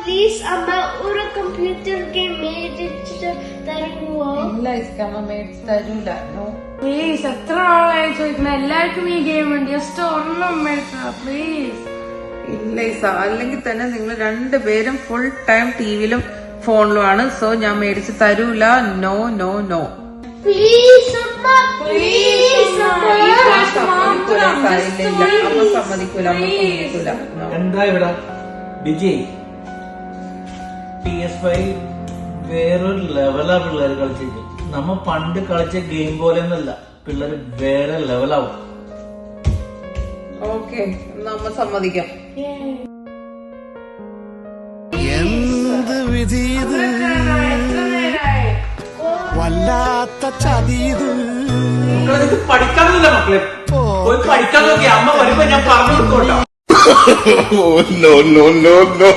please, Amma, ഒരു computer game മേടിച്ചിട്ട് തരുമോ? ഇല്ല ഇസ്കമ്മ മേടിച്ച് തരൂല. പ്ലീസ്, എത്ര ആളായി ചോദിക്കണം, എല്ലാവർക്കും ഈ ഗെയിം ഉണ്ട്, ജസ്റ്റ് ഒരെണ്ണം മേടിക്കണം പ്ലീസ്. ഇല്ല ഇസ, അല്ലെങ്കിൽ തന്നെ നിങ്ങൾ രണ്ടുപേരും ഫുൾ ടൈം ടിവിയിലും ഫോണിലുമാണ്. സോ ഞാൻ മേടിച്ച് തരൂല. No no no. Please, Amma, please, Amma. അമ്മ സമ്മതിക്കൂല. എന്താ ഇവിടെ ഡിജി? PS5 വേറൊരു ലെവലാ പിള്ളേര് കളിച്ചിട്ട്. നമ്മ പണ്ട് കളിച്ച ഗെയിം പോലെ ഒന്നല്ല, പിള്ളേര് വേറെ ലെവലാവും. ഓക്കെ, നമ്മ സമ്മതിക്കാം. എന്ത് വിധീത് വല്ലാത്ത ചതീത്. മക്കളെ പഠിക്കാനൊന്നുമില്ല, മക്കളെ പോയി പഠിക്കാൻ നോക്കി. അമ്മ വരുമ്പോ ഞാൻ പറഞ്ഞു കൊടുത്തോട്ടോ. No, no, no, no.